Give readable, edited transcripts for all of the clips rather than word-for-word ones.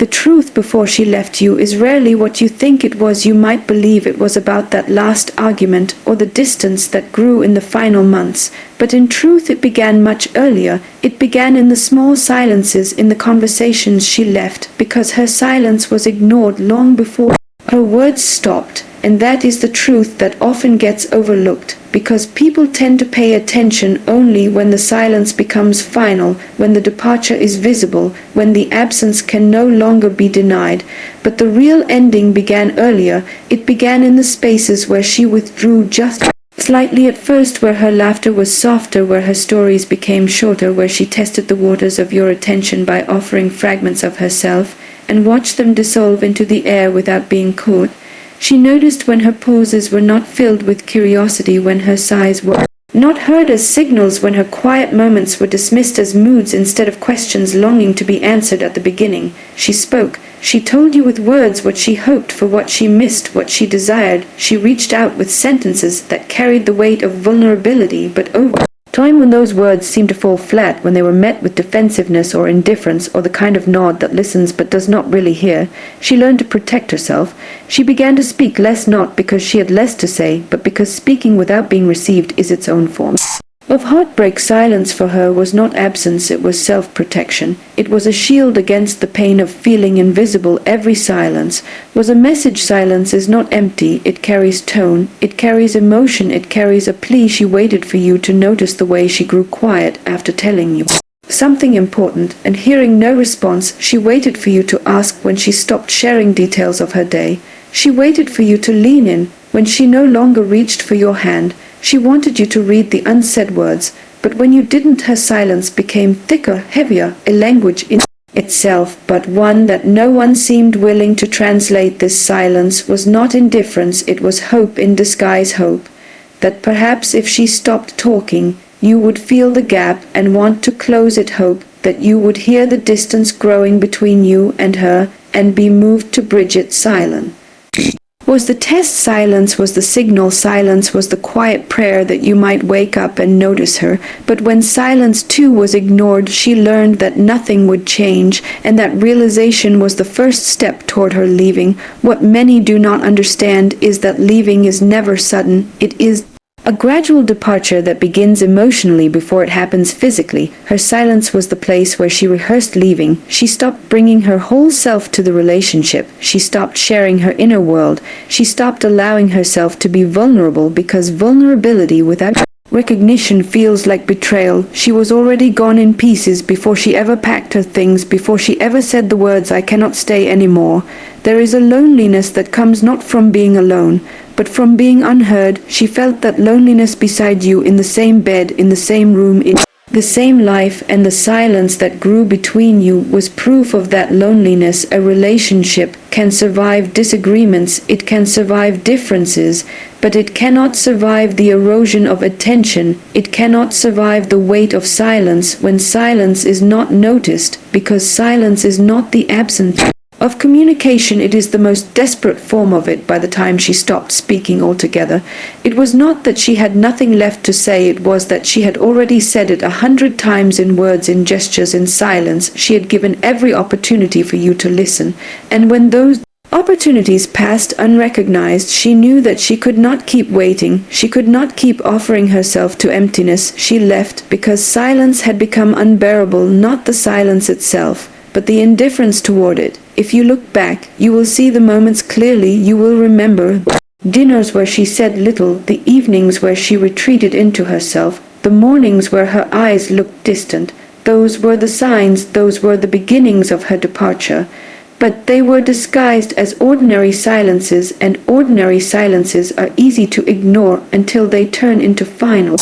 The truth before she left you is rarely what you think it was. You might believe it was about that last argument or the distance that grew in the final months, but in truth it began much earlier. It began in the small silences in the conversations she left, because her silence was ignored long before her words stopped. And that is the truth that often gets overlooked, because people tend to pay attention only when the silence becomes final, when the departure is visible, when the absence can no longer be denied. But the real ending began earlier. It began in the spaces where she withdrew just slightly at first, where her laughter was softer, where her stories became shorter, where she tested the waters of your attention by offering fragments of herself, and watched them dissolve into the air without being caught. She noticed when her pauses were not filled with curiosity, when her sighs were not heard as signals, when her quiet moments were dismissed as moods instead of questions longing to be answered at the beginning. She spoke. She told you with words what she hoped for, what she missed, what she desired. She reached out with sentences that carried the weight of vulnerability, but over time, when those words seemed to fall flat, when they were met with defensiveness or indifference or the kind of nod that listens but does not really hear, she learned to protect herself. She began to speak less, not because she had less to say, but because speaking without being received is its own form of heartbreak. Silence for her was not absence, it was self-protection. It was a shield against the pain of feeling invisible. Every silence was a message. Silence is not empty, it carries tone, it carries emotion, it carries a plea. She waited for you to notice the way she grew quiet after telling you something important, and hearing no response, she waited for you to ask when she stopped sharing details of her day. She waited for you to lean in when she no longer reached for your hand. She wanted you to read the unsaid words, but when you didn't, her silence became thicker, heavier, a language in itself, but one that no one seemed willing to translate. This silence was not indifference, it was hope in disguise. Hope that perhaps if she stopped talking, you would feel the gap and want to close it. Hope that you would hear the distance growing between you and her and be moved to bridge it. Silence was the test. Silence was the signal. Silence was the quiet prayer that you might wake up and notice her. But when silence too was ignored, she learned that nothing would change, and that realization was the first step toward her leaving. What many do not understand is that leaving is never sudden. It is a gradual departure that begins emotionally before it happens physically. Her silence was the place where she rehearsed leaving. She stopped bringing her whole self to the relationship. She stopped sharing her inner world. She stopped allowing herself to be vulnerable, because vulnerability without recognition feels like betrayal. She was already gone in pieces before she ever packed her things, before she ever said the words, "I cannot stay anymore." There is a loneliness that comes not from being alone, but from being unheard. She felt that loneliness beside you, in the same bed, in the same room, in the same life, and the silence that grew between you was proof of that loneliness. A relationship can survive disagreements, it can survive differences, but it cannot survive the erosion of attention. It cannot survive the weight of silence when silence is not noticed, because silence is not the absence of communication, it is the most desperate form of it. By the time she stopped speaking altogether, it was not that she had nothing left to say, it was that she had already said it 100 times, in words, in gestures, in silence. She had given every opportunity for you to listen, and when those opportunities passed unrecognized, she knew that she could not keep waiting. She could not keep offering herself to emptiness. She left because silence had become unbearable, not the silence itself, but the indifference toward it. If you look back, you will see the moments clearly. You will remember dinners where she said little, the evenings where she retreated into herself, the mornings where her eyes looked distant. Those were the signs, those were the beginnings of her departure. But they were disguised as ordinary silences, and ordinary silences are easy to ignore until they turn into final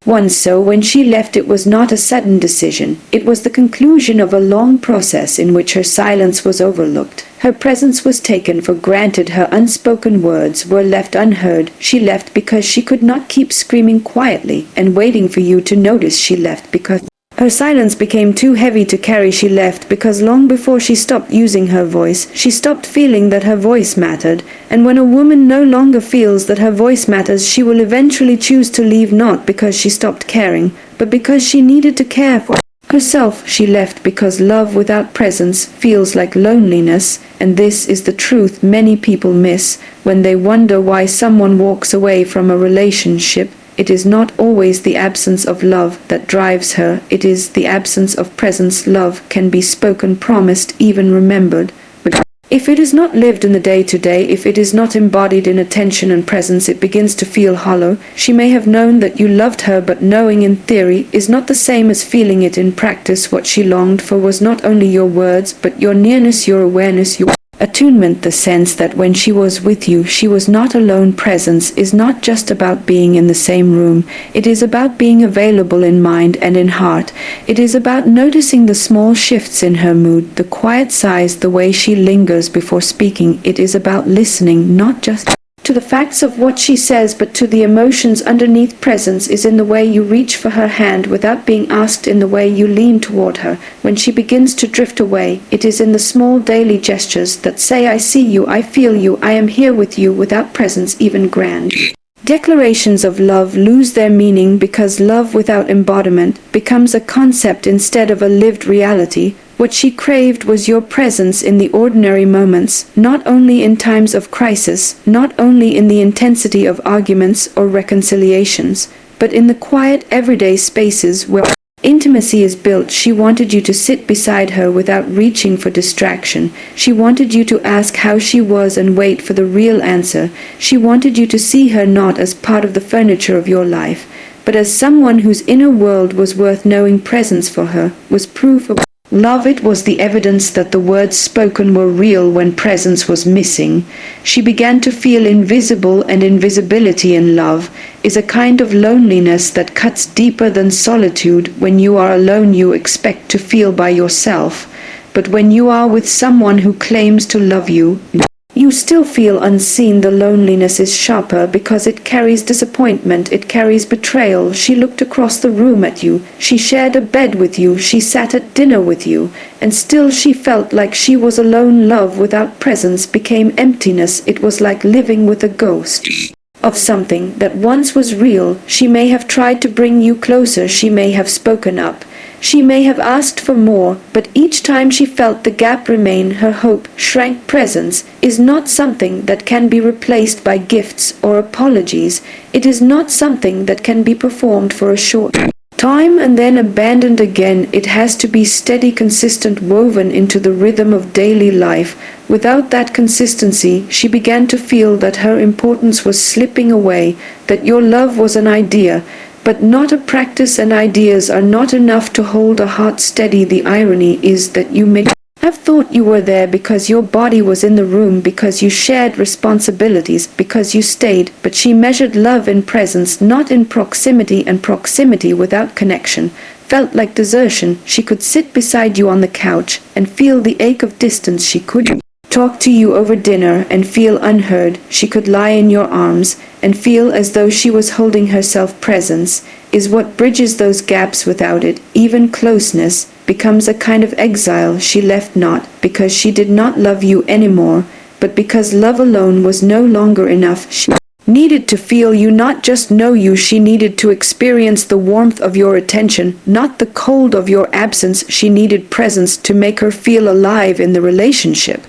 ones. So when she left, it was not a sudden decision. It was the conclusion of a long process in which her silence was overlooked. Her presence was taken for granted. Her unspoken words were left unheard. She left because she could not keep screaming quietly and waiting for you to notice. She left because her silence became too heavy to carry. She left because long before she stopped using her voice, she stopped feeling that her voice mattered. And when a woman no longer feels that her voice matters, she will eventually choose to leave, not because she stopped caring, but because she needed to care for Herself she left because love without presence feels like loneliness, and this is the truth many people miss when they wonder why someone walks away from a relationship. It is not always the absence of love that drives her, it is the absence of presence. Love can be spoken, promised, even remembered, but if it is not lived in the day-to-day, if it is not embodied in attention and presence, it begins to feel hollow. She may have known that you loved her, but knowing in theory is not the same as feeling it in practice. What she longed for was not only your words, but your nearness, your awareness, your attunement, the sense that when she was with you, she was not alone. Presence is not just about being in the same room. It is about being available in mind and in heart. It is about noticing the small shifts in her mood, the quiet sighs, the way she lingers before speaking. It is about listening, not just to the facts of what she says, but to the emotions underneath. Presence is in the way you reach for her hand without being asked, in the way you lean toward her when she begins to drift away. It is in the small daily gestures that say, I see you, I feel you, I am here with you. Without presence, even grand declarations of love lose their meaning, because love without embodiment becomes a concept instead of a lived reality. What she craved was your presence in the ordinary moments, not only in times of crisis, not only in the intensity of arguments or reconciliations, but in the quiet everyday spaces where intimacy is built. She wanted you to sit beside her without reaching for distraction. She wanted you to ask how she was and wait for the real answer. She wanted you to see her not as part of the furniture of your life, but as someone whose inner world was worth knowing. Presence for her was proof of love. It was the evidence that the words spoken were real when presence was missing. She began to feel invisible, and invisibility in love is a kind of loneliness that cuts deeper than solitude. When you are alone, you expect to feel by yourself, but when you are with someone who claims to love you, you still feel unseen. The loneliness is sharper because it carries disappointment, it carries betrayal. She looked across the room at you, she shared a bed with you, she sat at dinner with you, and still she felt like she was alone. Love without presence became emptiness. It was like living with a ghost of something that once was real. She may have tried to bring you closer, she may have spoken up, she may have asked for more, but each time she felt the gap remain, her hope shrank. Presence is not something that can be replaced by gifts or apologies. It is not something that can be performed for a short time and then abandoned again. It has to be steady, consistent, woven into the rhythm of daily life. Without that consistency, she began to feel that her importance was slipping away, that your love was an idea, but not a practice, and ideas are not enough to hold a heart steady. The irony is that you may have thought you were there because your body was in the room, because you shared responsibilities, because you stayed, but she measured love in presence, not in proximity, and proximity without connection felt like desertion. She could sit beside you on the couch and feel the ache of distance. She could talk to you over dinner and feel unheard. She could lie in your arms and feel as though she was holding herself. Presence is what bridges those gaps. Without it, even closeness becomes a kind of exile. She left not because she did not love you anymore, but because love alone was no longer enough. She needed to feel you, not just know you. She needed to experience the warmth of your attention, not the cold of your absence. She needed presence to make her feel alive in the relationship.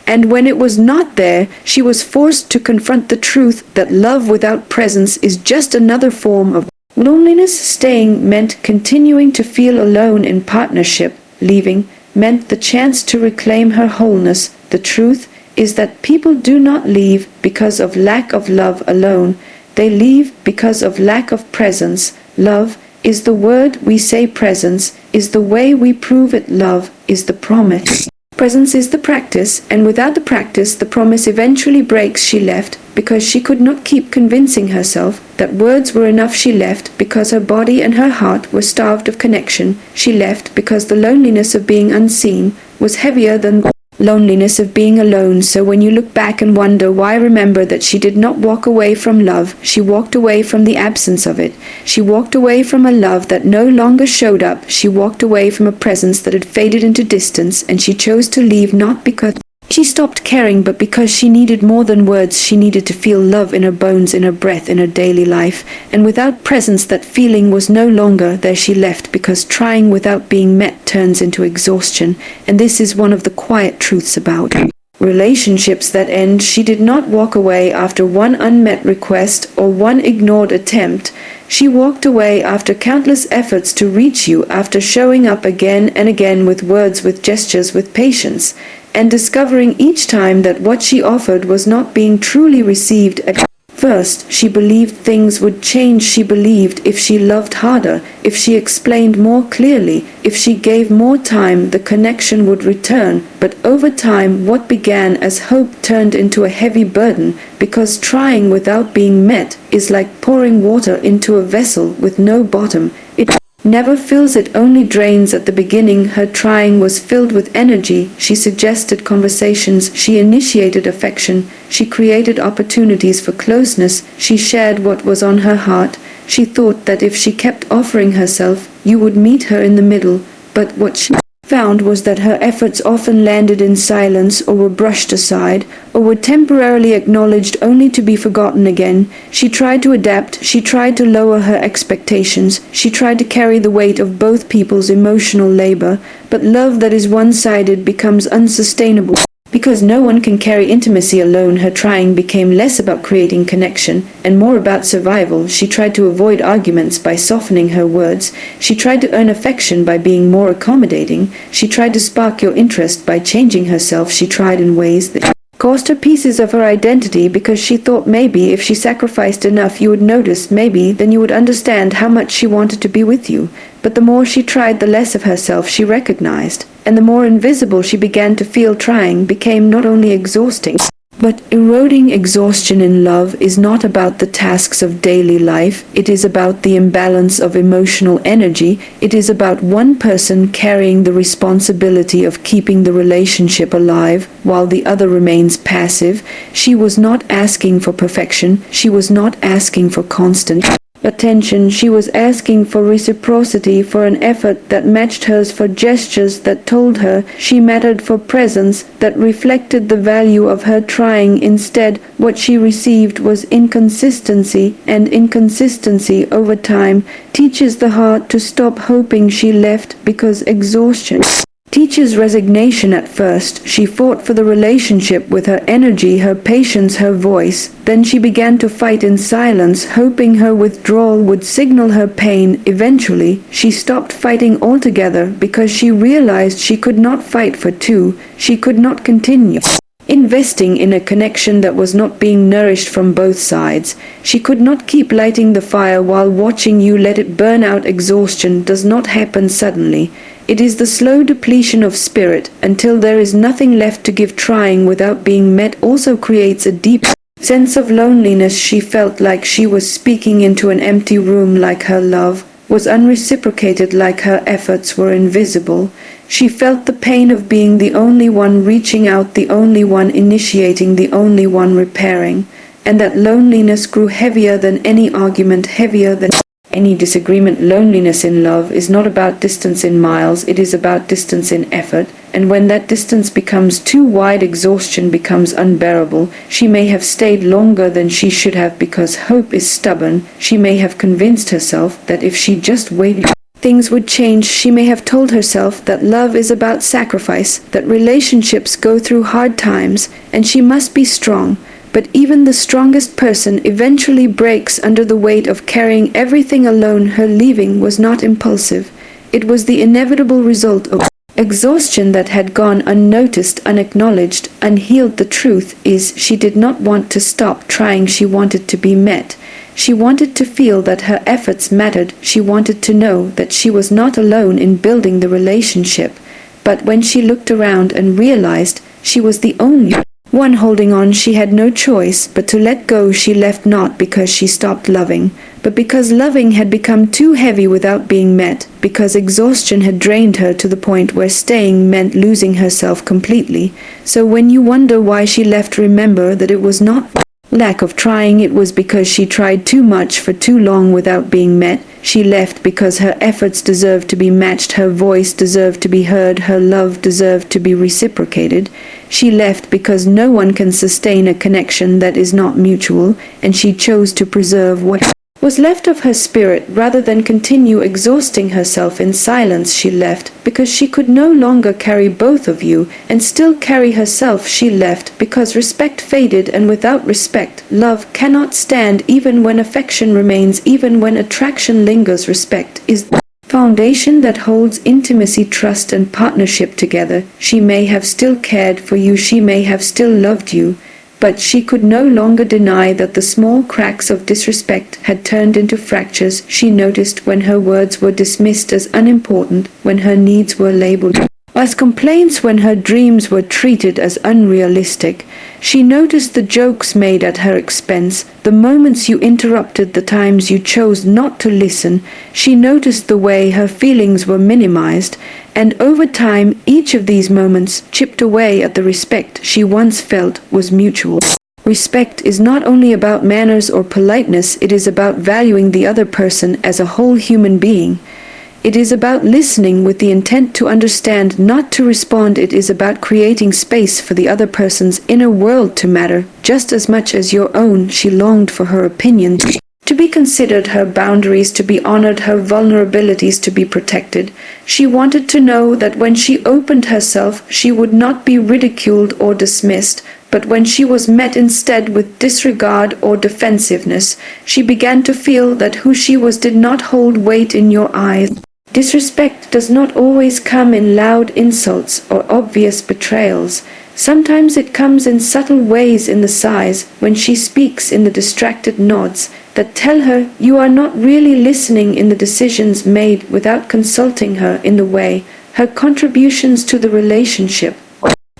And when it was not there, she was forced to confront the truth that love without presence is just another form of loneliness. Staying meant continuing to feel alone in partnership. Leaving meant the chance to reclaim her wholeness. The truth is that people do not leave because of lack of love alone. They leave because of lack of presence. Love is the word we say. Presence is the way we prove it. Love is the promise. Presence is the practice, and without the practice, the promise eventually breaks. She left because she could not keep convincing herself that words were enough. She left because her body and her heart were starved of connection. She left because the loneliness of being unseen was heavier than the loneliness of being alone. So when you look back and wonder why, remember that she did not walk away from love. She walked away from the absence of it. She walked away from a love that no longer showed up. She walked away from a presence that had faded into distance, and she chose to leave not because She stopped caring, but because she needed more than words, she needed to feel love in her bones, in her breath, in her daily life. And without presence, that feeling was no longer there. She left because trying without being met turns into exhaustion. And this is one of the quiet truths about relationships that end. She did not walk away after one unmet request or one ignored attempt. She walked away after countless efforts to reach you, after showing up again and again with words, with gestures, with patience, and discovering each time that what she offered was not being truly received at first. She believed things would change. She believed if she loved harder, if she explained more clearly, if she gave more time, the connection would return. But over time, what began as hope turned into a heavy burden, because trying without being met is like pouring water into a vessel with no bottom. It never fills, it only drains. At the beginning, her trying was filled with energy. She suggested conversations, she initiated affection, she created opportunities for closeness, she shared what was on her heart. She thought that if she kept offering herself, you would meet her in the middle. But what she found was that her efforts often landed in silence, or were brushed aside, or were temporarily acknowledged only to be forgotten again. She tried to adapt, she tried to lower her expectations, she tried to carry the weight of both people's emotional labor, but love that is one-sided becomes unsustainable. Because no one can carry intimacy alone, her trying became less about creating connection and more about survival. She tried to avoid arguments by softening her words. She tried to earn affection by being more accommodating. She tried to spark your interest by changing herself. She tried in ways that cost her pieces of her identity, because she thought maybe if she sacrificed enough you would notice, maybe then you would understand how much she wanted to be with you. But the more she tried, the less of herself she recognized, and the more invisible she began to feel. Trying became not only exhausting, but eroding. Exhaustion in love is not about the tasks of daily life. It is about the imbalance of emotional energy. It is about one person carrying the responsibility of keeping the relationship alive while the other remains passive. She was not asking for perfection. She was not asking for constant attention. She was asking for reciprocity, for an effort that matched hers, for gestures that told her she mattered, for presence that reflected the value of her trying. Instead, what she received was inconsistency, and inconsistency over time teaches the heart to stop hoping. She left because exhaustion teaches resignation. At first, she fought for the relationship with her energy, her patience, her voice. Then she began to fight in silence, hoping her withdrawal would signal her pain. Eventually, she stopped fighting altogether because she realized she could not fight for two. She could not continue investing in a connection that was not being nourished from both sides. She could not keep lighting the fire while watching you let it burn out. Exhaustion does not happen suddenly. It is the slow depletion of spirit until there is nothing left to give. Trying without being met also creates a deep sense of loneliness. She felt like she was speaking into an empty room, like her love was unreciprocated, like her efforts were invisible. She felt the pain of being the only one reaching out, the only one initiating, the only one repairing. And that loneliness grew heavier than any argument, heavier than any disagreement. Loneliness in love is not about distance in miles, it is about distance in effort. And when that distance becomes too wide, exhaustion becomes unbearable. She may have stayed longer than she should have because hope is stubborn. She may have convinced herself that if she just waited, things would change. She may have told herself that love is about sacrifice, that relationships go through hard times, and she must be strong. But even the strongest person eventually breaks under the weight of carrying everything alone. Her leaving was not impulsive. It was the inevitable result of exhaustion that had gone unnoticed, unacknowledged, unhealed. The truth is, she did not want to stop trying. She wanted to be met. She wanted to feel that her efforts mattered. She wanted to know that she was not alone in building the relationship. But when she looked around and realized she was the only one holding on, she had no choice but to let go. She left not because she stopped loving, but because loving had become too heavy without being met, because exhaustion had drained her to the point where staying meant losing herself completely. So when you wonder why she left, remember that it was not lack of trying. It was because she tried too much for too long without being met. She left because her efforts deserved to be matched, her voice deserved to be heard, her love deserved to be reciprocated. She left because no one can sustain a connection that is not mutual, and she chose to preserve what was left of her spirit rather than continue exhausting herself in silence. She left because she could no longer carry both of you and still carry herself. She left because respect faded, and without respect, love cannot stand. Even when affection remains, even when attraction lingers, respect is the foundation that holds intimacy, trust, and partnership together. She may have still cared for you, she may have still loved you, but she could no longer deny that the small cracks of disrespect had turned into fractures. She noticed when her words were dismissed as unimportant, when her needs were labeled as complaints, when her dreams were treated as unrealistic. She noticed the jokes made at her expense, the moments you interrupted, the times you chose not to listen. She noticed the way her feelings were minimized, and over time, each of these moments chipped away at the respect she once felt was mutual. Respect is not only about manners or politeness, it is about valuing the other person as a whole human being. It is about listening with the intent to understand, not to respond. It is about creating space for the other person's inner world to matter just as much as your own. She longed for her opinion to be considered, her boundaries to be honored, her vulnerabilities to be protected. She wanted to know that when she opened herself, she would not be ridiculed or dismissed, but when she was met instead with disregard or defensiveness, she began to feel that who she was did not hold weight in your eyes. Disrespect does not always come in loud insults or obvious betrayals. Sometimes it comes in subtle ways, in the sighs, when she speaks, in the distracted nods that tell her you are not really listening, in the decisions made without consulting her, in the way her contributions to the relationship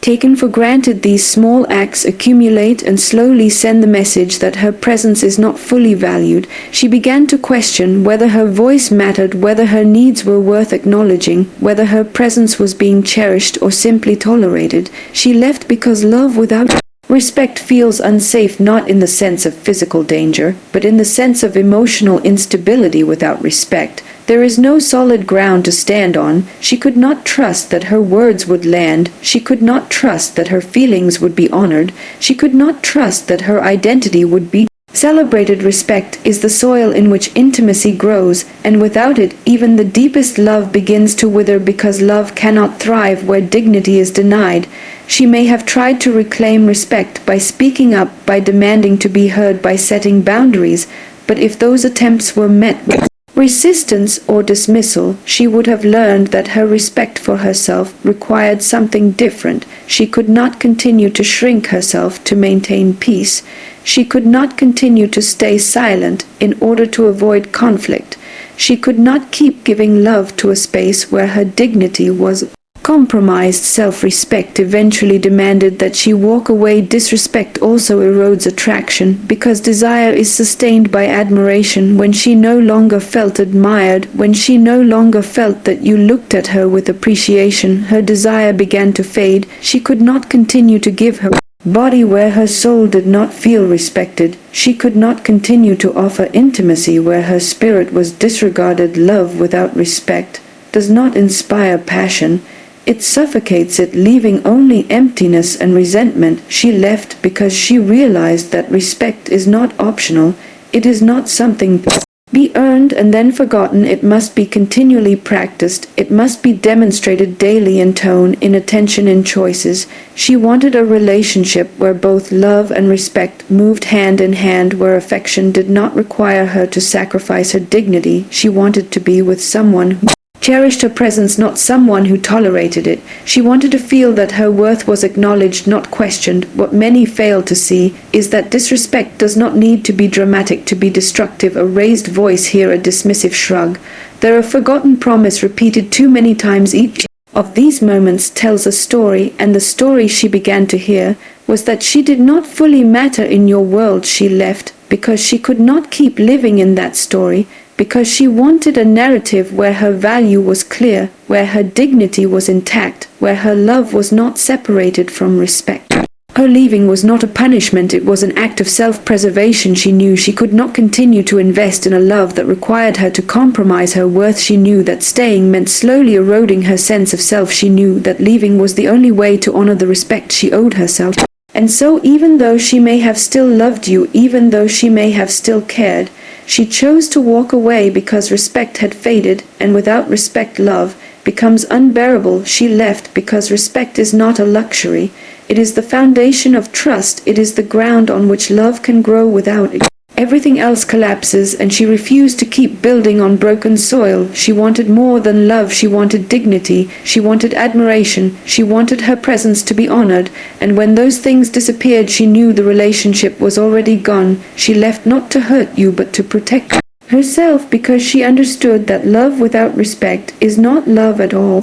taken for granted. These small acts accumulate and slowly send the message that her presence is not fully valued. She began to question whether her voice mattered, whether her needs were worth acknowledging, whether her presence was being cherished or simply tolerated. She left because love without respect feels unsafe, not in the sense of physical danger, but in the sense of emotional instability. Without respect, there is no solid ground to stand on. She could not trust that her words would land. She could not trust that her feelings would be honored. She could not trust that her identity would be celebrated. Respect is the soil in which intimacy grows, and without it, even the deepest love begins to wither, because love cannot thrive where dignity is denied. She may have tried to reclaim respect by speaking up, by demanding to be heard, by setting boundaries, but if those attempts were met with resistance or dismissal, she would have learned that her respect for herself required something different. She could not continue to shrink herself to maintain peace. She could not continue to stay silent in order to avoid conflict. She could not keep giving love to a space where her dignity was compromised. Self-respect eventually demanded that she walk away. Disrespect also erodes attraction, because desire is sustained by admiration. When she no longer felt admired, when she no longer felt that you looked at her with appreciation, her desire began to fade. She could not continue to give her body where her soul did not feel respected. She could not continue to offer intimacy where her spirit was disregarded. Love without respect does not inspire passion. It suffocates it, leaving only emptiness and resentment. She left because she realized that respect is not optional. It is not something to be earned and then forgotten. It must be continually practiced. It must be demonstrated daily in tone, in attention, in choices. She wanted a relationship where both love and respect moved hand in hand, where affection did not require her to sacrifice her dignity. She wanted to be with someone who cherished her presence, not someone who tolerated it. She wanted to feel that her worth was acknowledged, not questioned. What many fail to see is that disrespect does not need to be dramatic to be destructive. A raised voice here, a dismissive shrug. There a forgotten promise repeated too many times. Each of these moments tells a story, and the story she began to hear was that she did not fully matter in your world. She left because she could not keep living in that story, because she wanted a narrative where her value was clear, where her dignity was intact, where her love was not separated from respect. Her leaving was not a punishment, it was an act of self-preservation. She knew she could not continue to invest in a love that required her to compromise her worth. She knew that staying meant slowly eroding her sense of self. She knew that leaving was the only way to honor the respect she owed herself. And so, even though she may have still loved you, even though she may have still cared, she chose to walk away because respect had faded, and without respect love becomes unbearable. She left because respect is not a luxury. It is the foundation of trust. It is the ground on which love can grow. Without it, everything else collapses, and she refused to keep building on broken soil. She wanted more than love. She wanted dignity. She wanted admiration. She wanted her presence to be honored. And when those things disappeared, she knew the relationship was already gone. She left not to hurt you, but to protect herself, because she understood that love without respect is not love at all.